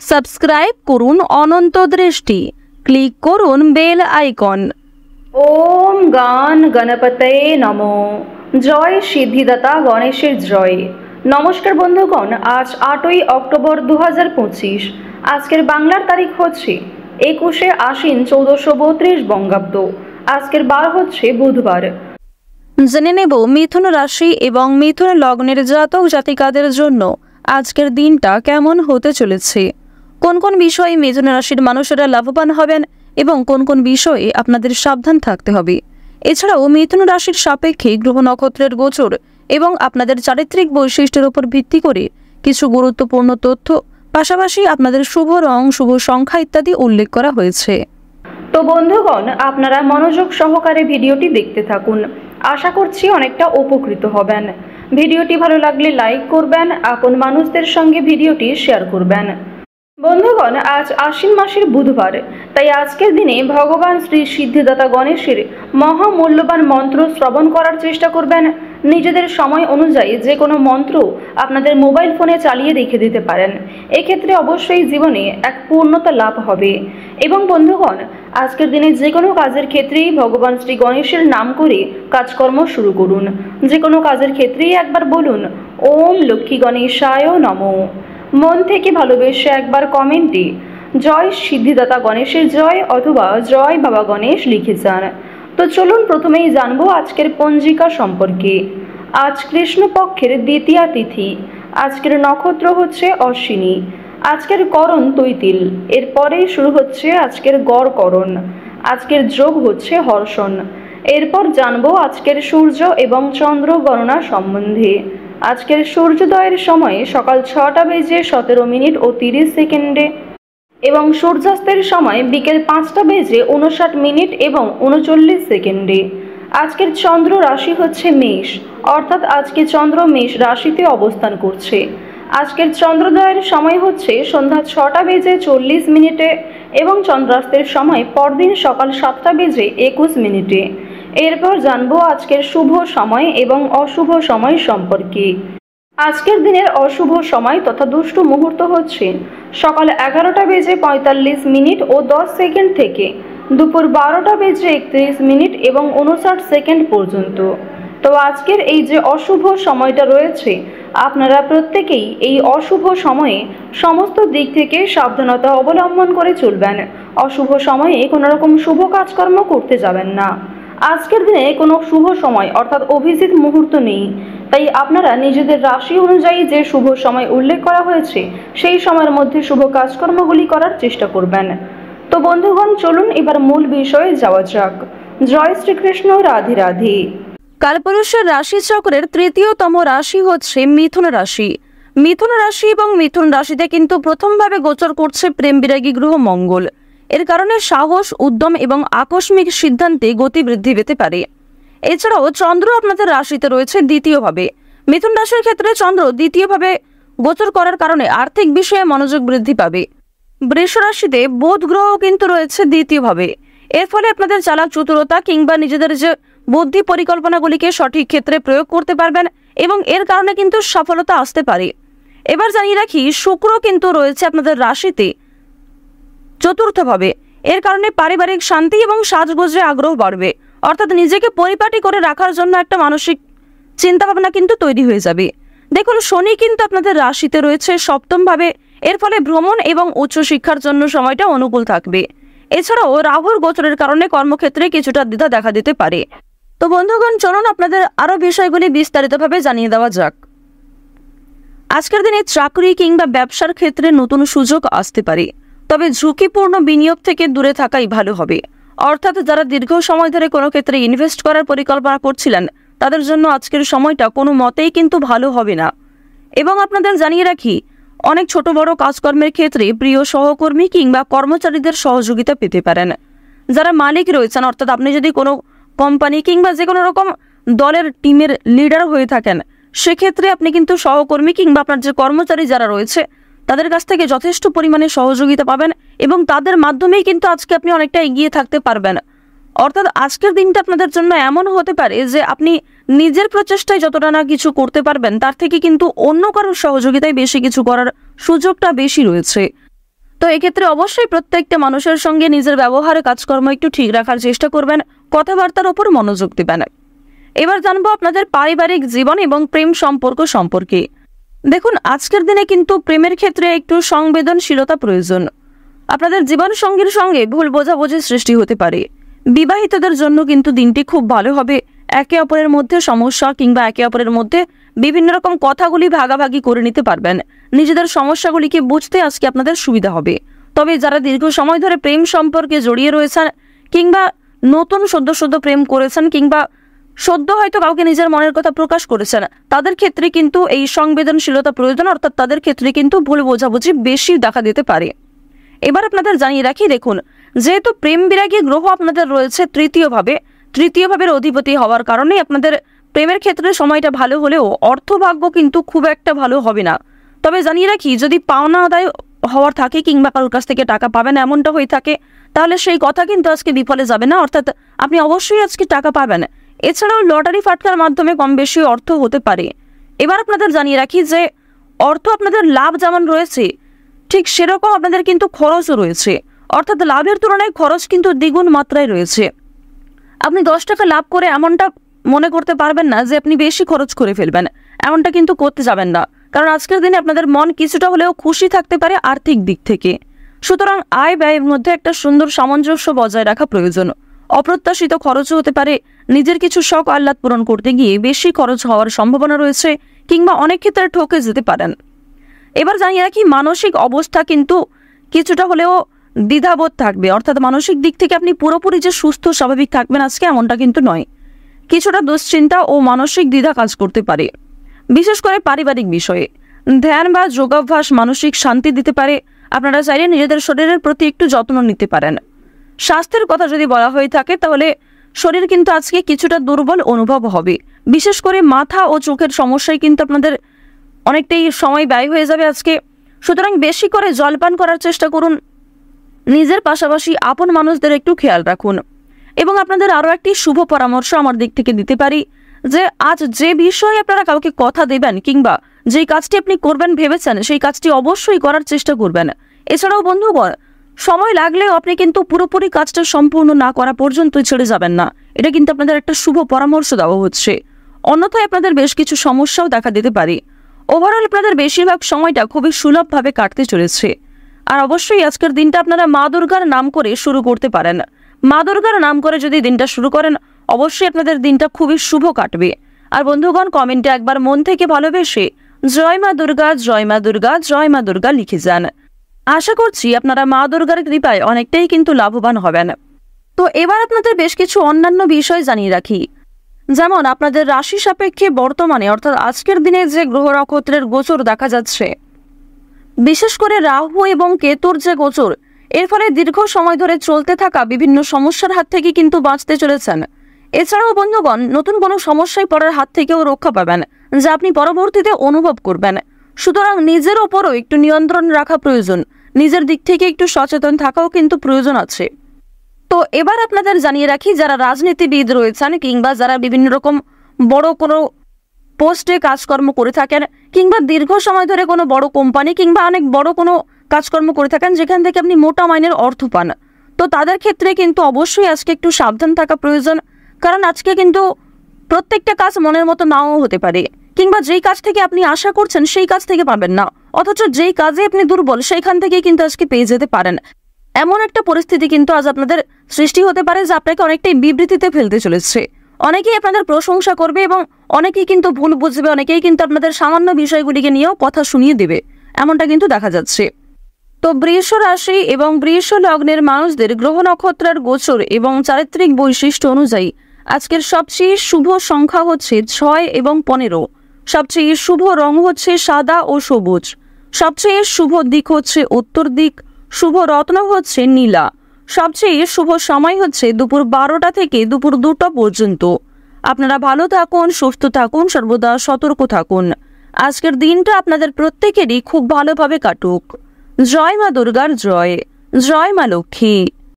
Subscribe করুন অনন্ত দৃষ্টি, click করুন বেল আইকন। ওম গান গণপতয়ে নমো। জয় সিদ্ধিদাতা গণেশের জয়। নমস্কার বন্ধুগণ, আজ 8ই অক্টোবর 2025। আজকের বাংলার তারিখ হচ্ছে 21শে আশ্বিন 1432 বঙ্গাব্দ। আজকের বার হচ্ছে বুধবার। জেনে নেব মিথুন রাশি এবং মিথুন লগ্নের জাতক জাতিকাদের জন্য আজকের দিনটা কেমন হতে চলেছে, কোন কোন বিষয়ে মিথুন রাশির মানুষেরা লাভবান হবেন এবং কোন কোন বিষয়ে আপনাদের সাবধান থাকতে হবে। এছাড়াও মিথুন রাশির সাপেক্ষে গ্রহ নক্ষত্রের গোচর এবং আপনাদের চারিত্রিক বৈশিষ্ট্যের উপর ভিত্তি করে কিছু গুরুত্বপূর্ণ তথ্য, পাশাপাশি আপনাদের শুভ রং, শুভ সংখ্যা ইত্যাদি উল্লেখ করা হয়েছে। তো বন্ধুগণ, আপনারা মনোযোগ সহকারে ভিডিওটি দেখতে থাকুন। আশা করছি অনেকটা উপকৃত হবেন। ভিডিওটি ভালো লাগলে লাইক করবেন, আপন মানুষদের সঙ্গে ভিডিওটি শেয়ার করবেন। বন্ধুগণ, আজ আশ্বিন মাসের বুধবার, তাই আজকের দিনে ভগবান শ্রী সিদ্ধিদাতা গণেশের মহামূল্যবান মন্ত্র শ্রবণ করার চেষ্টা করবেন। নিজেদের সময় অনুযায়ী যে কোনো মন্ত্র আপনাদের মোবাইল ফোনে চালিয়ে রেখে দিতে পারেন। এক্ষেত্রে অবশ্যই জীবনে এক পূর্ণতা লাভ হবে। এবং বন্ধুগণ, আজকের দিনে যে কোনো কাজের ক্ষেত্রেই ভগবান শ্রী গণেশের নাম করে কাজকর্ম শুরু করুন। যে কোনো কাজের ক্ষেত্রেই একবার বলুন ওম লক্ষ্মী গণেশায় নমঃ। মন থেকে ভালোবেসে একবার কমেন্টে জয় সিদ্ধিদাতা গণেশের জয় অথবা জয় বাবা গণেশ লিখে যান। তো চলুন প্রথমেই জানবো আজকের পঞ্জিকা সম্পর্কে। আজ কৃষ্ণপক্ষের দ্বিতীয়া তিথি। আজকের নক্ষত্র হচ্ছে অশ্বিনী। আজকের করণ তৈতিল। এরপরেই শুরু হচ্ছে আজকের গড় করণ। আজকের যোগ হচ্ছে হর্ষণ। এরপর জানবো আজকের সূর্য এবং চন্দ্র গণনা সম্বন্ধে। আজকের সূর্যোদয়ের সময় সকাল 6:17:30 এবং সূর্যাস্তের সময় বিকেল 5:59 এবং 39 আজকের চন্দ্র রাশি হচ্ছে মেষ, অর্থাৎ আজকে চন্দ্র মেষ রাশিতে অবস্থান করছে। আজকের চন্দ্রোদয়ের সময় হচ্ছে সন্ধ্যা 6:40 এবং চন্দ্রাস্তের সময় পরদিন সকাল 7:21। এরপর জানবো আজকের শুভ সময় এবং অশুভ সময় সম্পর্কে। আজকের দিনের অশুভ সময় তথা দুষ্টু মুহূর্ত হচ্ছে সকাল 11:45 ও 10 সেকেন্ড থেকে দুপুর 12:31 এবং 59 পর্যন্ত। তো আজকের এই যে অশুভ সময়টা রয়েছে, আপনারা প্রত্যেকেই এই অশুভ সময়ে সমস্ত দিক থেকে সাবধানতা অবলম্বন করে চলবেন। অশুভ সময়ে কোনো রকম শুভ কাজকর্ম করতে যাবেন না। আজকের দিনে কোনো শুভ সময় অর্থাৎ অভিজিৎ মুহূর্ত নেই, তাই আপনারা নিজেদের রাশি অনুযায়ী যে শুভ সময় উল্লেখ করা হয়েছে সেই সময়ের মধ্যে শুভ কাজকর্মগুলি করার চেষ্টা করবেন। তো বন্ধুগণ, চলুন এবার মূল বিষয়ে যাওয়া যাক। জয় শ্রীকৃষ্ণ, রাধে রাধে। কালপুরুষের রাশি চক্রের তৃতীয়তম রাশি হচ্ছে মিথুন রাশি। মিথুন রাশি এবং মিথুন রাশিতে কিন্তু প্রথমভাবে গোচর করছে প্রেম বিরাগী গ্রহ মঙ্গল। এর কারণে সাহস, উদ্যম এবং আকস্মিক সিদ্ধান্তে গতি বৃদ্ধি পেতে পারে। এছাড়াও চন্দ্র আপনাদের রাশিতে রয়েছে দ্বিতীয়ভাবে। মিথুন রাশির ক্ষেত্রে চন্দ্র দ্বিতীয়ভাবে গোচর করার কারণে আর্থিক বিষয়ে মনোযোগ বৃদ্ধি পাবে। বৃষ রাশিতে বুধ গ্রহ কিন্তু রয়েছে দ্বিতীয়ভাবে। এর ফলে আপনাদের চালাক চতুরতা কিংবা নিজেদের যে বুদ্ধি পরিকল্পনাগুলিকে সঠিক ক্ষেত্রে প্রয়োগ করতে পারবেন এবং এর কারণে কিন্তু সফলতা আসতে পারে। এবার জানিয়ে রাখি, শুক্র কিন্তু রয়েছে আপনাদের রাশিতে চতুর্থভাবে। এর কারণে পারিবারিক শান্তি এবং সাজগোজে আগ্রহ বাড়বে, অর্থাৎ নিজেকে পরিপাটি করে রাখার জন্য একটা মানসিক চিন্তাভাবনা কিন্তু তৈরি হয়ে যাবে। দেখুন, শনি কিন্তু আপনাদের রাশিতে রয়েছে সপ্তমভাবে। এর ফলে ভ্রমণ এবং উচ্চশিক্ষার জন্য সময়টা অনুকূল থাকবে। এছাড়াও রাহুর গোচরের কারণে কর্মক্ষেত্রে কিছুটা দ্বিধা দেখা দিতে পারে। তো বন্ধুগণ, চলুন আপনাদের আরও বিষয়গুলি বিস্তারিতভাবে জানিয়ে দেওয়া যাক। আজকের দিনে চাকরি কিংবা ব্যবসার ক্ষেত্রে নতুন সুযোগ আসতে পারে, তবে ঝুঁকিপূর্ণ বিনিয়োগ থেকে দূরে থাকাই ভালো হবে। অর্থাৎ যারা দীর্ঘ সময় ধরে কোনো ক্ষেত্রে ইনভেস্ট করার পরিকল্পনা করছিলেন, তাদের জন্য আজকের সময়টা কোনো মতেই কিন্তু ভালো হবে না। এবং আপনাদের জানিয়ে রাখি, অনেক ছোট বড় কাজকর্মের ক্ষেত্রে প্রিয় সহকর্মী কিংবা কর্মচারীদের সহযোগিতা পেতে পারেন। যারা মালিক রয়েছেন, অর্থাৎ আপনি যদি কোনো কোম্পানি কিংবা যে কোনো রকম দলের টিমের লিডার হয়ে থাকেন, সেক্ষেত্রে আপনি কিন্তু সহকর্মী কিংবা আপনার যে কর্মচারী যারা রয়েছে তাদের কাছ থেকে যথেষ্ট পরিমাণে সহযোগিতা পাবেন এবং তাদের মাধ্যমেই কিন্তু আজকে আপনি অনেকটা এগিয়ে থাকতে পারবেন। অর্থাৎ আজকের দিনটা আপনাদের জন্য এমন হতে পারে যে আপনি নিজের প্রচেষ্টায় যতটা না কিছু করতে পারবেন, তার থেকে কিন্তু অন্য কারোর সহযোগিতায় বেশি কিছু করার সুযোগটা বেশি রয়েছে। তো এক্ষেত্রে অবশ্যই প্রত্যেকটা মানুষের সঙ্গে নিজের ব্যবহার কাজকর্ম একটু ঠিক রাখার চেষ্টা করবেন, কথাবার্তার ওপর মনোযোগ দেবেন। এবার জানবো আপনাদের পারিবারিক জীবন এবং প্রেম সম্পর্ক সম্পর্কে। দেখুন, আজকের দিনে কিন্তু প্রেমের ক্ষেত্রে একটু সংবেদনশীলতা প্রয়োজন। আপনাদের জীবন সঙ্গীর সঙ্গে ভুল বোঝাবুঝির সৃষ্টি হতে পারে। বিবাহিতদের জন্য কিন্তু দিনটি খুব ভালো হবে। একে অপরের মধ্যে সমস্যা কিংবা একে অপরের মধ্যে বিভিন্ন রকম কথাগুলি ভাগাভাগি করে নিতে পারবেন। নিজেদের সমস্যাগুলিকে বুঝতে আজকে আপনাদের সুবিধা হবে। তবে যারা দীর্ঘ সময় ধরে প্রেম সম্পর্কে জড়িয়ে রয়েছেন কিংবা নতুন সদ্য প্রেম করেছেন কিংবা সদ্য হয়তো কাউকে নিজের মনের কথা প্রকাশ করেছেন, তাদের ক্ষেত্রে কিন্তু এই সংবেদনশীলতা প্রয়োজন, অর্থাৎ তাদের ক্ষেত্রে কিন্তু ভুল বোঝাবুঝি বেশি দেখা দিতে পারে। এবার আপনাদের জানিয়ে রাখি, দেখুন, যেহেতু প্রেম বিরাগী গ্রহ আপনাদের রয়েছে তৃতীয় ভাবের অধিপতি হওয়ার কারণে আপনাদের প্রেমের ক্ষেত্রে সময়টা ভালো হলেও অর্থভাগ্য কিন্তু খুব একটা ভালো হবে না। তবে জানিয়ে রাখি, যদি পাওনা আদায় হওয়ার থাকে কিংবা কারোর কাছ থেকে টাকা পাবেন এমনটা হয়ে থাকে, তাহলে সেই কথা কিন্তু আজকে বিফলে যাবে না, অর্থাৎ আপনি অবশ্যই আজকে টাকা পাবেন। এছাড়াও লটারি ফাটকার মাধ্যমে কম বেশি অর্থ হতে পারে। এবার আপনাদের জানিয়ে রাখি যে অর্থ আপনাদের লাভ যেমন রয়েছে, ঠিক সেরকম আপনাদের কিন্তু খরচও রয়েছে, অর্থাৎ লাভের তুলনায় খরচ কিন্তু দ্বিগুণ মাত্রায় রয়েছে। আপনি 10 টাকা লাভ করে এমনটা মনে করতে পারবেন না যে আপনি বেশি খরচ করে ফেলবেন, এমনটা কিন্তু করতে যাবেন না, কারণ আজকের দিনে আপনাদের মন কিছুটা হলেও খুশি থাকতে পারে আর্থিক দিক থেকে। সুতরাং আয় ব্যয়ের মধ্যে একটা সুন্দর সামঞ্জস্য বজায় রাখা প্রয়োজন। অপ্রত্যাশিত খরচও হতে পারে। নিজের কিছু শখ আহ্লাদ পূরণ করতে গিয়ে বেশি খরচ হওয়ার সম্ভাবনা রয়েছে কিংবা অনেক ক্ষেত্রে ঠকে যেতে পারেন। এবার জানিয়ে রাখি, মানসিক অবস্থা কিন্তু কিছুটা হলেও দ্বিধাবোধ থাকবে, অর্থাৎ মানসিক দিক থেকে আপনি পুরোপুরি যে সুস্থ স্বাভাবিক থাকবেন আজকে এমনটা কিন্তু নয়। কিছুটা দুশ্চিন্তা ও মানসিক দ্বিধা কাজ করতে পারে, বিশেষ করে পারিবারিক বিষয়ে। ধ্যান বা যোগাভ্যাস মানসিক শান্তি দিতে পারে। আপনারা চাইলে নিজেদের শরীরের প্রতি একটু যত্ন নিতে পারেন। স্বাস্থ্যের কথা যদি বলা হয়ে থাকে, তাহলে শরীর কিন্তু আজকে কিছুটা দুর্বল অনুভব হবে, বিশেষ করে মাথা ও চোখের সমস্যায় কিন্তু আপনাদের অনেকটাই সময় ব্যয় হয়ে যাবে আজকে। সুতরাং বেশি করে জলপান করার চেষ্টা করুন। নিজের পাশাপাশি আপন মানুষদের একটু খেয়াল রাখুন। এবং আপনাদের আরও একটি শুভ পরামর্শ আমার দিক থেকে দিতে পারি যে আজ যে বিষয়ে আপনারা কাউকে কথা দেবেন কিংবা যেই কাজটি আপনি করবেন ভেবেছেন, সেই কাজটি অবশ্যই করার চেষ্টা করবেন। এছাড়াও বন্ধুগণ, সময় লাগলেও আপনি কিন্তু পুরোপুরি কাজটা সম্পূর্ণ না করা পর্যন্ত ছেড়ে যাবেন না, এটা কিন্তু আপনাদের একটা শুভ পরামর্শ দেওয়া হচ্ছে। অন্যথায় আপনাদের বেশ কিছু সমস্যাও দেখা দিতে পারে। ওভারঅল আপনাদের বেশিরভাগ সময়টা খুবই সুলভভাবে কাটতে চলেছে। আর অবশ্যই আজকের দিনটা আপনারা মা দুর্গার নাম করে শুরু করতে পারেন। মা দুর্গার নাম করে যদি দিনটা শুরু করেন, অবশ্যই আপনাদের দিনটা খুবই শুভ কাটবে। আর বন্ধুগণ, কমেন্টে একবার মন থেকে ভালোবেসে জয় মা দুর্গা, জয় মা দুর্গা, জয় মা দুর্গা লিখে যান। আশা করছি আপনারা মা দুর্গার কৃপায় অনেকটাই কিন্তু লাভবান হবেন। তো এবার আপনাদের বেশ কিছু অন্যান্য বিষয় জানিয়ে রাখি, যেমন আপনাদের রাশি সাপেক্ষে বর্তমানে অর্থাৎ আজকের দিনে যে গ্রহ নক্ষত্রের গোচর দেখা যাচ্ছে, বিশেষ করে রাহু এবং কেতুর যে গোচর, এর ফলে দীর্ঘ সময় ধরে চলতে থাকা বিভিন্ন সমস্যার হাত থেকে কিন্তু বাঁচতে চলেছেন। এছাড়াও বন্ধুগণ, নতুন কোনো সমস্যায় পড়ার হাত থেকেও রক্ষা পাবেন, যা আপনি পরবর্তীতে অনুভব করবেন। সুতরাং নিজের ওপরও একটু নিয়ন্ত্রণ রাখা প্রয়োজন, নিজের দিক থেকে একটু সচেতন থাকাও কিন্তু প্রয়োজন আছে। তো এবার আপনাদের জানিয়ে রাখি, যারা রাজনীতিবিদ রয়েছেন কিংবা যারা বিভিন্ন রকম বড় কোনো পোস্টে কাজকর্ম করে থাকেন কিংবা দীর্ঘ সময় ধরে কোনো বড় কোম্পানি কিংবা অনেক বড় কোনো কাজকর্ম করে থাকেন যেখান থেকে আপনি মোটা মাইনের অর্থ পান, তো তাদের ক্ষেত্রে কিন্তু অবশ্যই আজকে একটু সাবধান থাকা প্রয়োজন। কারণ আজকে কিন্তু প্রত্যেকটা কাজ মনের মতো নাও হতে পারে, কিংবা যেই কাজ থেকে আপনি আশা করছেন সেই কাজ থেকে পাবেন না, অথচ যেই কাজে আপনি দুর্বল সেইখান থেকে কিন্তু আজকে পেয়ে যেতে পারেন। এমন একটা পরিস্থিতি কিন্তু আজ আপনাদের সৃষ্টি হতে পারে যা আপনাকে অনেকটাই বিবৃতিতে ফেলতে চলেছে। অনেকেই আপনাদের প্রশংসা করবে এবং অনেকেই কিন্তু ভুল বুঝবে, অনেকেই কিন্তু আপনাদের সামান্য বিষয়গুলিকে নিয়েও কথা শুনিয়ে দেবে, এমনটা কিন্তু দেখা যাচ্ছে। তো বৃষ রাশি এবং বৃষ লগ্নের মানুষদের গ্রহ নক্ষত্রের গোচর এবং চারিত্রিক বৈশিষ্ট্য অনুযায়ী আজকের সবচেয়ে শুভ সংখ্যা হচ্ছে 6 এবং 15। সবচেয়ে শুভ রং হচ্ছে সাদা ও সবুজ। সবচেয়ে শুভ দিক হচ্ছে উত্তর দিক। শুভ রত্ন হচ্ছে নীলা। সবচেয়ে শুভ সময় হচ্ছে দুপুর 12টা থেকে দুপুর 2টা পর্যন্ত। আপনারা ভালো থাকুন, সুস্থ থাকুন, সর্বদা সতর্ক থাকুন। আজকের দিনটা আপনাদের প্রত্যেকেরই খুব ভালোভাবে কাটুক। জয় মা দুর্গার জয়, জয় মা লক্ষ্মী।